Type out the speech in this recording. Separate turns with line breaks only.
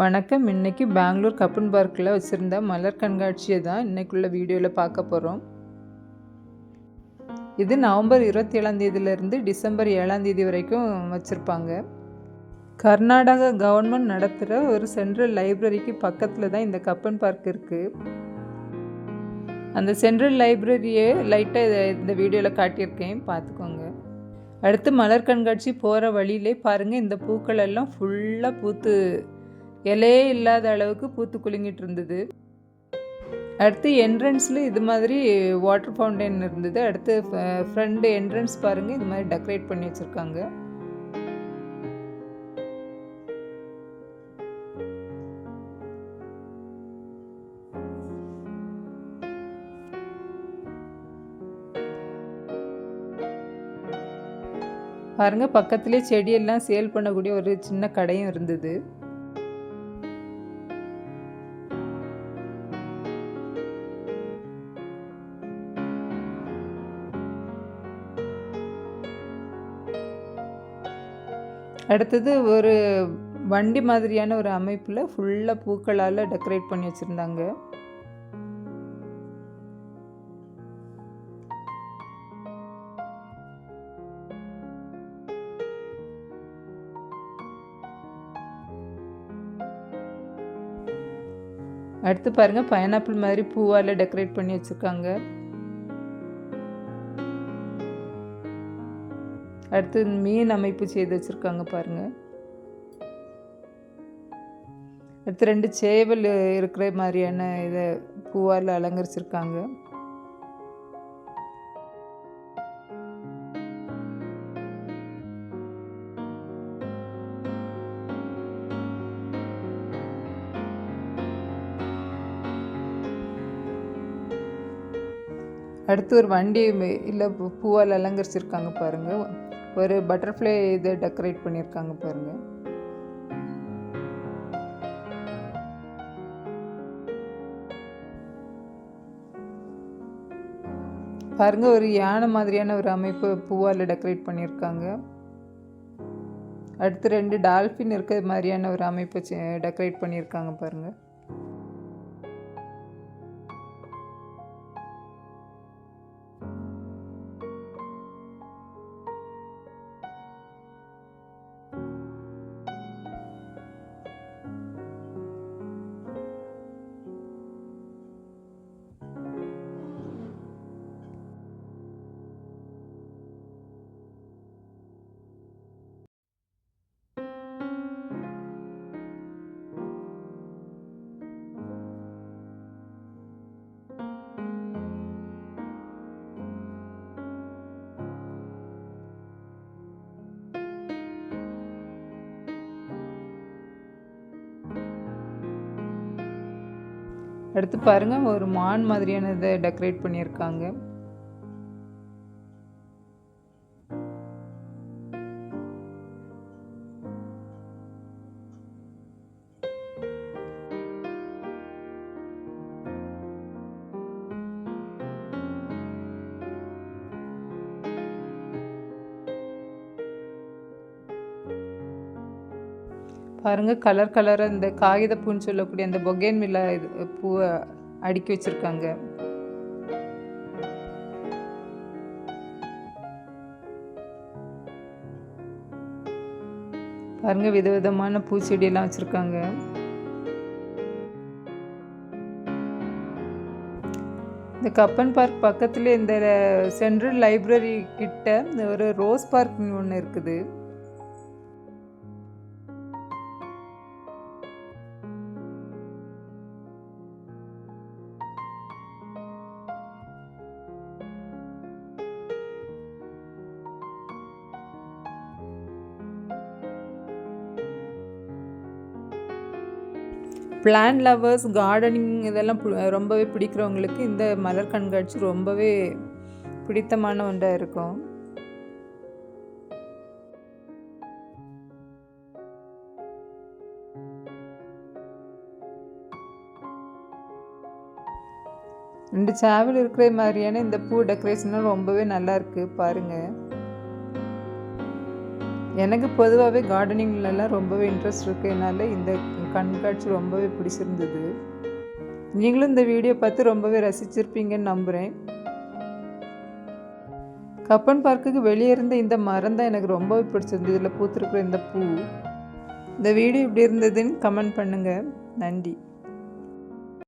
வணக்கம். இன்னைக்கு பெங்களூர் கப்பன் பார்க்கில் வச்சுருந்த மலர் கண்காட்சியை தான் இன்னைக்குள்ள வீடியோவில் பார்க்க போகிறோம். இது நவம்பர் 27 டிசம்பர் 7 வரைக்கும் வச்சுருப்பாங்க. கர்நாடகா கவர்மெண்ட் நடத்துகிற ஒரு சென்ட்ரல் லைப்ரரிக்கு பக்கத்தில் தான் இந்த கப்பன் பார்க் இருக்குது. அந்த சென்ட்ரல் லைப்ரரியை லைட்டாக இந்த வீடியோவில் காட்டியிருக்கேன், பார்த்துக்கோங்க. அடுத்து மலர் கண்காட்சி போகிற வழியிலே பாருங்கள், இந்த பூக்கள் எல்லாம் ஃபுல்லாக பூத்து இலையே இல்லாத அளவுக்கு பூத்து குலுங்கிட்டு இருந்தது. அடுத்து என்ட்ரன்ஸில் இது மாதிரி வாட்டர் ஃபவுண்டைன் இருந்தது. அடுத்து ஃப்ரண்ட் என்ட்ரன்ஸ் பாருங்கள், இது மாதிரி டெக்கரேட் பண்ணி வச்சுருக்காங்க. பாருங்கள், பக்கத்துலேயே செடியெல்லாம் சேல் பண்ணக்கூடிய ஒரு சின்ன கடையும் இருந்தது. அடுத்தது ஒரு வண்டி மாதிரியான ஒரு அமைப்பில் ஃபுல்லாக பூக்களால் டெக்கரேட் பண்ணி வச்சுருந்தாங்க. அடுத்து பாருங்கள், பைனாப்பிள் மாதிரி பூவால் டெக்கரேட் பண்ணி வச்சுருக்காங்க. அடுத்து மீன் அமைப்பு செய்து வச்சுருக்காங்க பாருங்கள். அடுத்து 2 சேவல் இருக்கிற மாதிரியான இதை பூவால் அலங்கரிச்சிருக்காங்க. அடுத்து ஒரு வண்டி இல்லை பூவால் அலங்கரிச்சிருக்காங்க பாருங்கள். ஒரு பட்டர்ஃப்ளை இதை டெக்கரேட் பண்ணியிருக்காங்க பாருங்கள். பாருங்கள், ஒரு யானை மாதிரியான ஒரு அமைப்பு பூவால் டெக்கரேட் பண்ணியிருக்காங்க. அடுத்து 2 டால்ஃபின் இருக்கிற மாதிரியான ஒரு அமைப்பு டெக்கரேட் பண்ணியிருக்காங்க பாருங்கள். அடுத்து பாருங்கள், ஒரு மான் மாதிரியான இதை டெக்கரேட் பண்ணியிருக்காங்க. பாருங்கள், கலர் கலராக இந்த காகித பூன்னு சொல்லக்கூடிய அந்த பொகேன் வில்லா இது பூவை அடுக்கி வச்சுருக்காங்க. பாருங்கள், விதவிதமான பூச்செடியெல்லாம் வச்சுருக்காங்க. இந்த கப்பன் பார்க் பக்கத்தில் இந்த சென்ட்ரல் லைப்ரரி கிட்ட ஒரு ரோஸ் பார்க் ஒன்று இருக்குது. பிளான்ட் லவர்ஸ், கார்டனிங் இதெல்லாம் ரொம்பவே பிடிக்கிறவங்களுக்கு இந்த மலர் கண்காட்சி ரொம்பவே பிடித்தமான ஒன்றாக இருக்கும். ரெண்டு சேவல் இருக்கிற மாதிரியான இந்த பூ டெக்கரேஷனும் ரொம்பவே நல்லா இருக்குது பாருங்கள். எனக்கு பொதுவாகவே கார்டனிங்லலாம் ரொம்பவே இன்ட்ரெஸ்ட் இருக்கிறதுனால இந்த கண்காட்சி ரொம்பவே பிடிச்சிருந்தது. நீங்களும் இந்த வீடியோ பார்த்து ரொம்பவே ரசிச்சிருப்பீங்கன்னு நம்புகிறேன். கப்பன் பார்க்குக்கு வெளியே இருந்த இந்த மரம் தான் எனக்கு ரொம்பவே பிடிச்சிருந்தது. இதில் பூத்திருக்கிற இந்த பூ. இந்த வீடியோ இப்படி இருந்ததுன்னு கமெண்ட் பண்ணுங்கள். நன்றி.